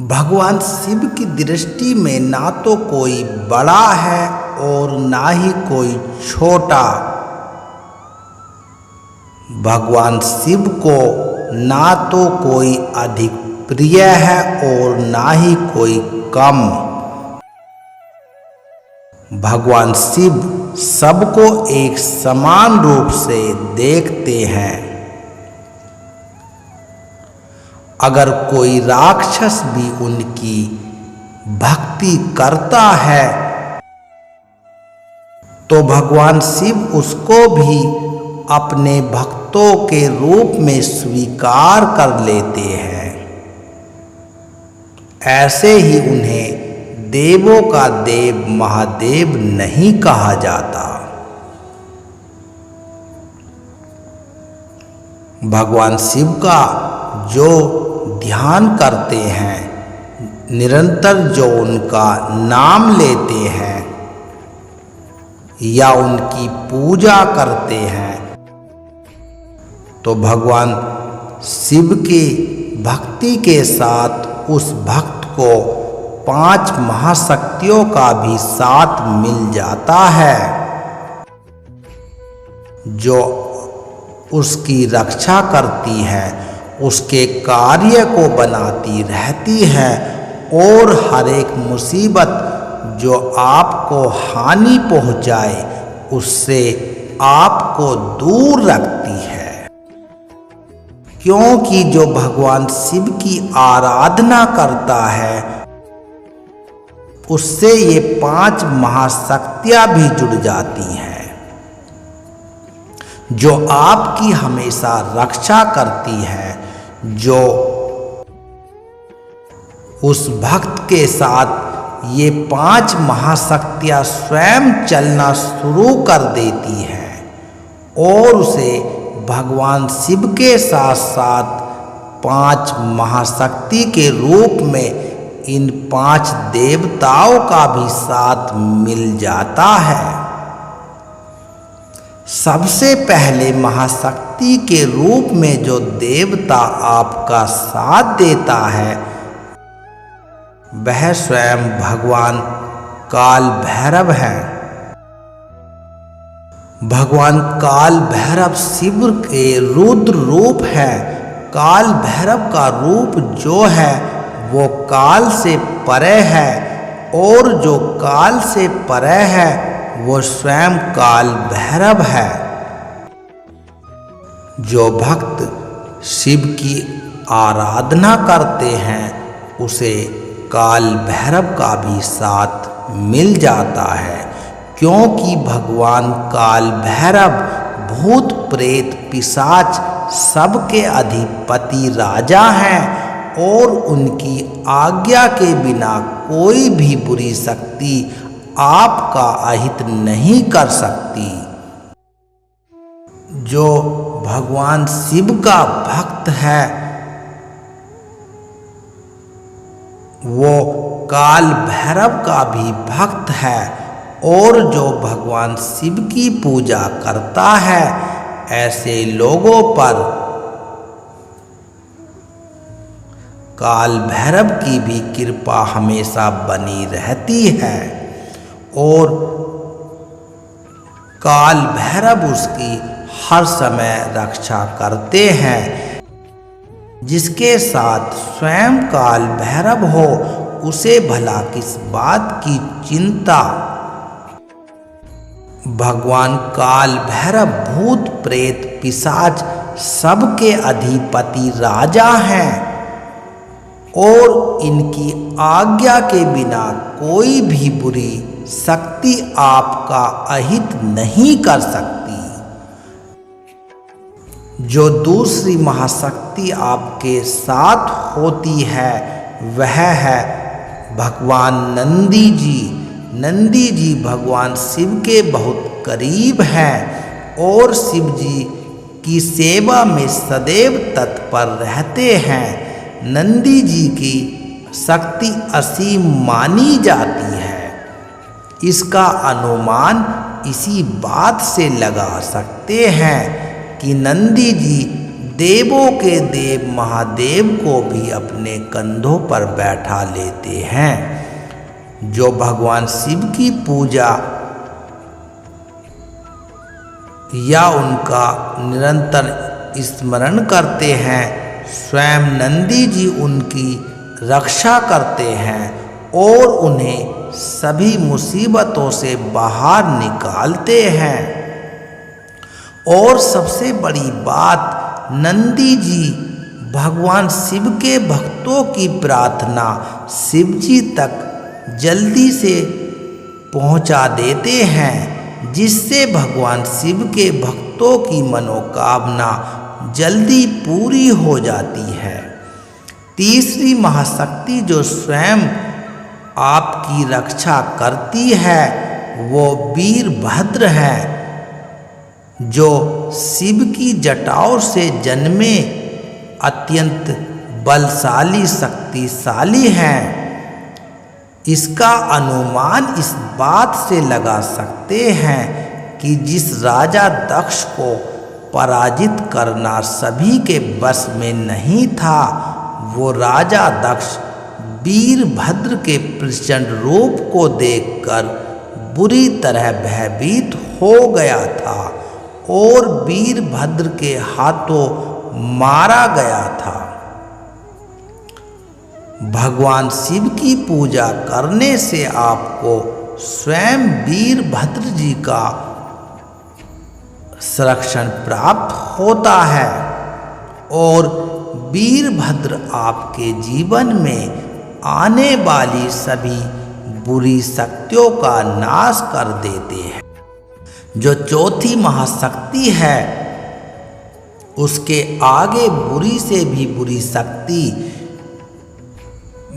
भगवान शिव की दृष्टि में ना तो कोई बड़ा है और ना ही कोई छोटा। भगवान शिव को ना तो कोई अधिक प्रिय है और ना ही कोई कम। भगवान शिव सबको एक समान रूप से देखते हैं। अगर कोई राक्षस भी उनकी भक्ति करता है तो भगवान शिव उसको भी अपने भक्तों के रूप में स्वीकार कर लेते हैं। ऐसे ही उन्हें देवों का देव महादेव नहीं कहा जाता। भगवान शिव का जो ध्यान करते हैं, निरंतर जो उनका नाम लेते हैं या उनकी पूजा करते हैं, तो भगवान शिव की भक्ति के साथ उस भक्त को 5 महाशक्तियों का भी साथ मिल जाता है, जो उसकी रक्षा करती है, उसके कार्य को बनाती रहती है और हर एक मुसीबत जो आपको हानि पहुंचाए उससे आपको दूर रखती है। क्योंकि जो भगवान शिव की आराधना करता है उससे ये 5 महाशक्तियां भी जुड़ जाती हैं, जो आपकी हमेशा रक्षा करती है, जो उस भक्त के साथ ये 5 महाशक्तियां स्वयं चलना शुरू कर देती हैं और उसे भगवान शिव के साथ साथ 5 महाशक्ति के रूप में इन 5 देवताओं का भी साथ मिल जाता है। सबसे पहले महाशक्ति के रूप में जो देवता आपका साथ देता है वह स्वयं भगवान काल भैरव है। भगवान काल भैरव शिव के रुद्र रूप है। काल भैरव का रूप जो है वो काल से परे है और जो काल से परे है वो स्वयं काल भैरव है। जो भक्त शिव की आराधना करते हैं उसे काल भैरव का भी साथ मिल जाता है, क्योंकि भगवान काल भैरव भूत प्रेत पिशाच सबके अधिपति राजा हैं और उनकी आज्ञा के बिना कोई भी बुरी शक्ति आपका अहित नहीं कर सकती। जो भगवान शिव का भक्त है वो काल भैरव का भी भक्त है और जो भगवान शिव की पूजा करता है ऐसे लोगों पर काल भैरव की भी कृपा हमेशा बनी रहती है और काल भैरव उसकी हर समय रक्षा करते हैं। जिसके साथ स्वयं काल भैरव हो उसे भला किस बात की चिंता। भगवान काल भैरव भूत प्रेत पिशाच सबके अधिपति राजा हैं और इनकी आज्ञा के बिना कोई भी बुरी शक्ति आपका अहित नहीं कर सकती। जो दूसरी महाशक्ति आपके साथ होती है वह है भगवान नंदी जी। नंदी जी भगवान शिव के बहुत करीब हैं और शिव जी की सेवा में सदैव तत्पर रहते हैं। नंदी जी की शक्ति असीम मानी जाती है। इसका अनुमान इसी बात से लगा सकते हैं कि नंदी जी देवों के देव महादेव को भी अपने कंधों पर बैठा लेते हैं। जो भगवान शिव की पूजा या उनका निरंतर स्मरण करते हैं, स्वयं नंदी जी उनकी रक्षा करते हैं और उन्हें सभी मुसीबतों से बाहर निकालते हैं। और सबसे बड़ी बात, नंदी जी भगवान शिव के भक्तों की प्रार्थना शिव जी तक जल्दी से पहुंचा देते हैं, जिससे भगवान शिव के भक्तों की मनोकामना जल्दी पूरी हो जाती है। तीसरी महाशक्ति जो स्वयं आपकी रक्षा करती है वो वीरभद्र है, जो शिव की जटाओं से जन्मे अत्यंत बलशाली शक्तिशाली हैं। इसका अनुमान इस बात से लगा सकते हैं कि जिस राजा दक्ष को पराजित करना सभी के बस में नहीं था, वो राजा दक्ष वीरभद्र के प्रचंड रूप को देखकर बुरी तरह भयभीत हो गया था और वीरभद्र के हाथों मारा गया था। भगवान शिव की पूजा करने से आपको स्वयं वीरभद्र जी का संरक्षण प्राप्त होता है और वीरभद्र आपके जीवन में आने वाली सभी बुरी शक्तियों का नाश कर देते हैं। जो चौथी महाशक्ति है, उसके आगे बुरी से भी बुरी शक्ति,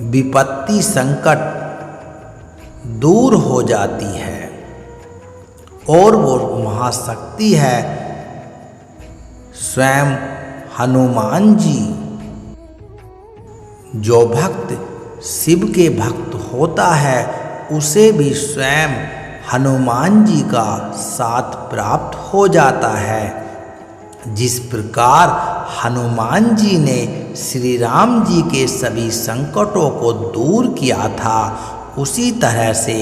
विपत्ति, संकट दूर हो जाती है और वो महाशक्ति है स्वयं हनुमान जी। जो भक्त शिव के भक्त होता है उसे भी स्वयं हनुमान जी का साथ प्राप्त हो जाता है। जिस प्रकार हनुमान जी ने श्री राम जी के सभी संकटों को दूर किया था, उसी तरह से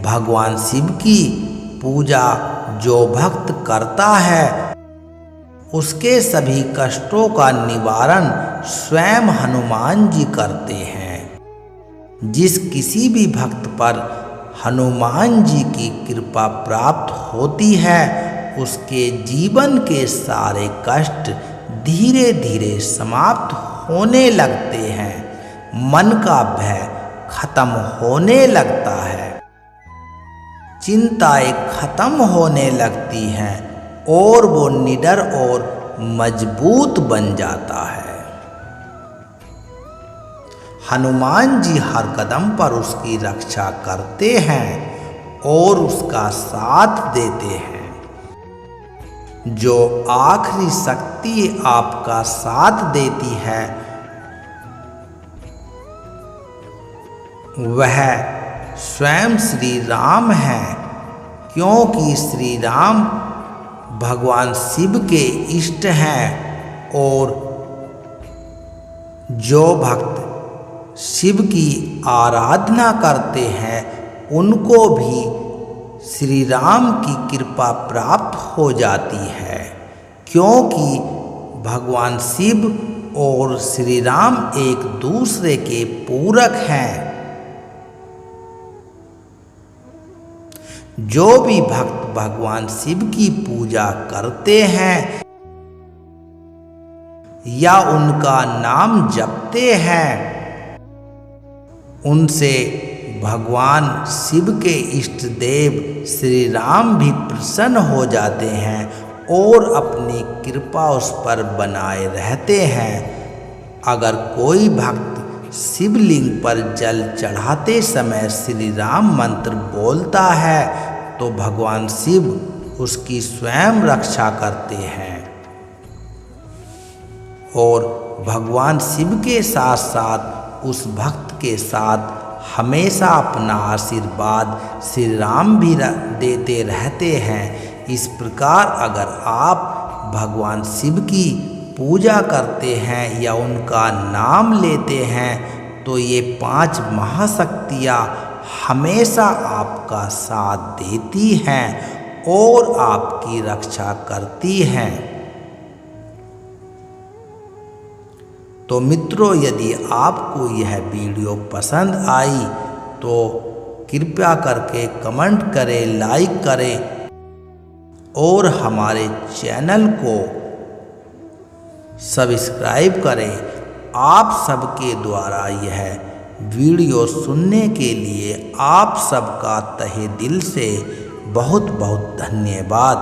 भगवान शिव की पूजा जो भक्त करता है उसके सभी कष्टों का निवारण स्वयं हनुमान जी करते हैं। जिस किसी भी भक्त पर हनुमान जी की कृपा प्राप्त होती है, उसके जीवन के सारे कष्ट धीरे धीरे समाप्त होने लगते हैं, मन का भय खत्म होने लगता है, चिंताएं खत्म होने लगती हैं और वो निडर और मजबूत बन जाता है। हनुमान जी हर कदम पर उसकी रक्षा करते हैं और उसका साथ देते हैं। जो आखिरी शक्ति आपका साथ देती है वह स्वयं श्री राम है, क्योंकि श्री राम भगवान शिव के इष्ट हैं और जो भक्त शिव की आराधना करते हैं उनको भी श्री राम की कृपा प्राप्त हो जाती है, क्योंकि भगवान शिव और श्री राम एक दूसरे के पूरक हैं। जो भी भक्त भगवान शिव की पूजा करते हैं या उनका नाम जपते हैं, उनसे भगवान शिव के इष्ट देव श्री राम भी प्रसन्न हो जाते हैं और अपनी कृपा उस पर बनाए रहते हैं। अगर कोई भक्त शिवलिंग पर जल चढ़ाते समय श्री राम मंत्र बोलता है तो भगवान शिव उसकी स्वयं रक्षा करते हैं और भगवान शिव के साथ साथ उस भक्त के साथ हमेशा अपना आशीर्वाद श्री राम भी देते रहते हैं। इस प्रकार अगर आप भगवान शिव की पूजा करते हैं या उनका नाम लेते हैं तो ये 5 महाशक्तियाँ हमेशा आपका साथ देती हैं और आपकी रक्षा करती हैं। तो मित्रों, यदि आपको यह वीडियो पसंद आई तो कृपया करके कमेंट करें, लाइक करें और हमारे चैनल को सब्सक्राइब करें। आप सबके द्वारा यह वीडियो सुनने के लिए आप सबका तहे दिल से बहुत बहुत धन्यवाद।